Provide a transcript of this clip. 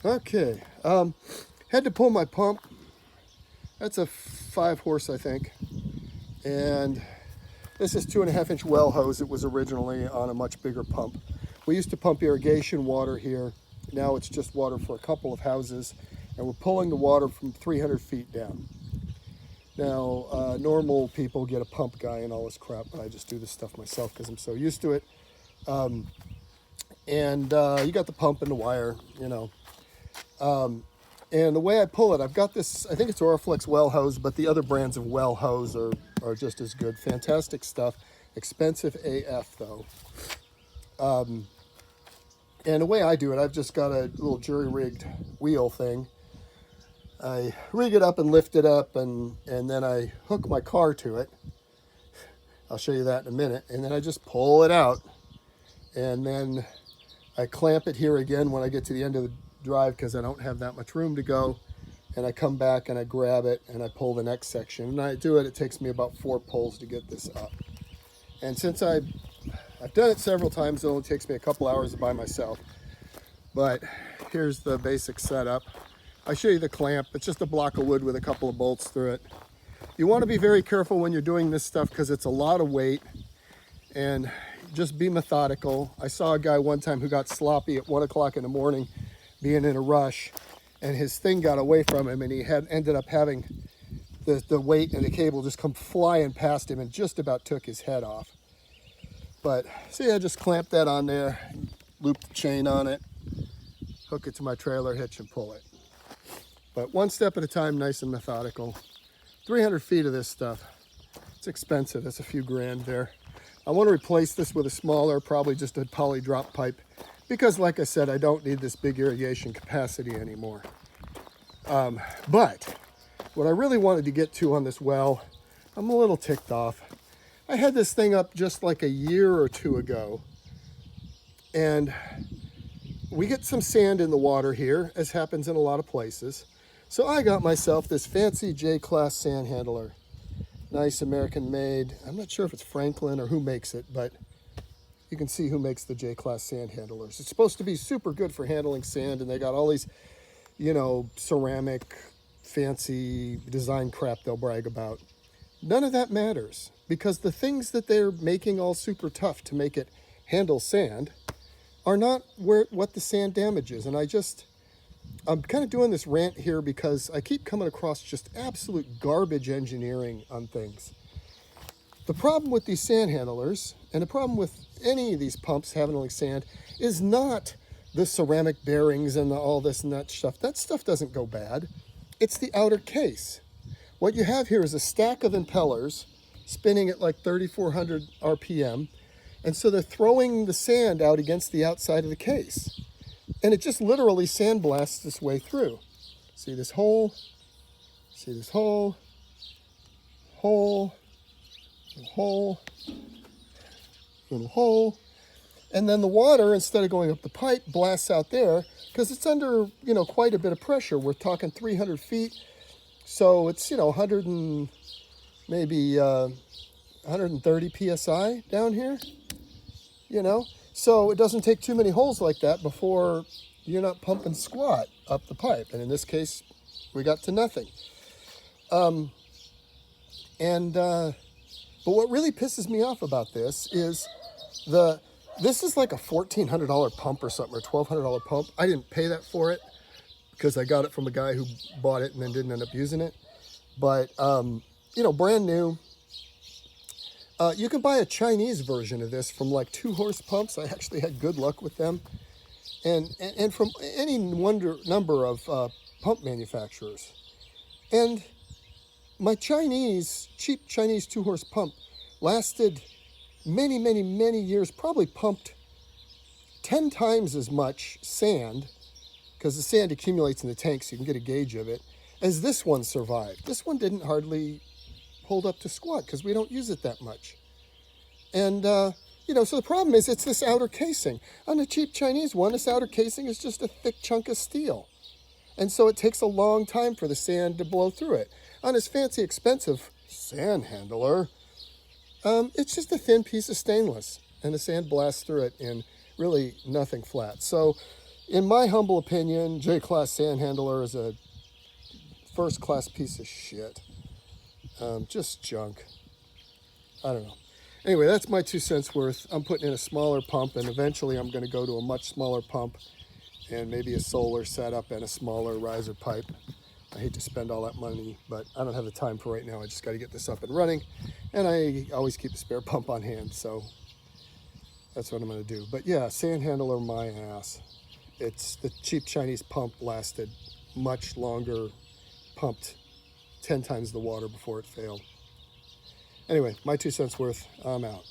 Okay, had to pull my pump. That's a 5 horse, I think. And this is 2.5 inch well hose. It was originally on a much bigger pump. We used to pump irrigation water here. Now it's just water for a couple of houses. And we're pulling the water from 300 feet down. Now, normal people get a pump guy and all this crap, but I just do this stuff myself because I'm so used to it. You got the pump and the wire, you know. And the way I pull it, I've got this, I think it's Oriflex well hose, but the other brands of well hose are just as good. Fantastic stuff. Expensive AF though. And the way I do it, I've just got a little jury-rigged wheel thing. I rig it up and lift it up, and then I hook my car to it. I'll show you that in a minute. And then I just pull it out. And then I clamp it here again when I get to the end of the drive because I don't have that much room to go. And I come back and I grab it and I pull the next section. And I do it, it takes me about 4 pulls to get this up. And since I've done it several times, it only takes me a couple hours by myself. But here's the basic setup. I show you the clamp. It's just a block of wood with a couple of bolts through it. You want to be very careful when you're doing this stuff because it's a lot of weight, and just be methodical. I saw a guy one time who got sloppy at 1 o'clock in the morning being in a rush, and his thing got away from him, and he ended up having the weight and the cable just come flying past him and just about took his head off. But see, I just clamped that on there, loop the chain on it, hook it to my trailer hitch and pull it. But one step at a time, nice and methodical. 300 feet of this stuff. It's expensive, that's a few grand there. I want to replace this with a smaller, probably just a poly drop pipe, because like I said, I don't need this big irrigation capacity anymore. But what I really wanted to get to on this well, I'm a little ticked off. I had this thing up just like a year or two ago, and we get some sand in the water here, as happens in a lot of places. So I got myself this fancy J-class sand handler. Nice American made. I'm not sure if it's Franklin or who makes it, but you can see who makes the J-class sand handlers. It's supposed to be super good for handling sand, and they got all these, you know, ceramic, fancy design crap they'll brag about. None of that matters, because the things that they're making all super tough to make it handle sand are not what the sand damage is. And I'm kind of doing this rant here because I keep coming across just absolute garbage engineering on things. The problem with these sand handlers, and the problem with any of these pumps handling sand, is not the ceramic bearings and all this and that stuff. That stuff doesn't go bad. It's the outer case. What you have here is a stack of impellers spinning at like 3,400 RPM. And so they're throwing the sand out against the outside of the case. And it just literally sandblasts this way through. See this hole? See this hole? Hole. Little hole. Little hole. And then the water, instead of going up the pipe, blasts out there because it's under, you know, quite a bit of pressure. We're talking 300 feet. So it's, you know, 100 and maybe 130 PSI down here, you know. So it doesn't take too many holes like that before you're not pumping squat up the pipe. And in this case, we got to nothing. But what really pisses me off about this is this is like a $1,400 pump or something, or $1,200 pump. I didn't pay that for it because I got it from a guy who bought it and then didn't end up using it. But, you know, brand new. You can buy a Chinese version of this from like 2-horse pumps. I actually had good luck with them. And from any number of pump manufacturers. And my cheap Chinese 2-horse pump lasted many, many, many years, probably pumped 10 times as much sand, because the sand accumulates in the tank so you can get a gauge of it, as this one survived. This one didn't hardly hold up to squat because we don't use it that much. And, you know, so the problem is it's this outer casing. On the cheap Chinese one, this outer casing is just a thick chunk of steel. And so it takes a long time for the sand to blow through it. On this fancy, expensive sand handler, it's just a thin piece of stainless, and the sand blasts through it in really nothing flat. So In my humble opinion, J-Class Sandhandler is a first-class piece of shit. Just junk. I don't know. Anyway, that's my 2 cents worth. I'm putting in a smaller pump, and eventually I'm going to go to a much smaller pump and maybe a solar setup and a smaller riser pipe. I hate to spend all that money, but I don't have the time for right now. I just got to get this up and running, and I always keep a spare pump on hand, so that's what I'm going to do. But yeah, Sandhandler my ass. It's the cheap Chinese pump lasted much longer, pumped 10 times the water before it failed. Anyway, my 2 cents worth. I'm out.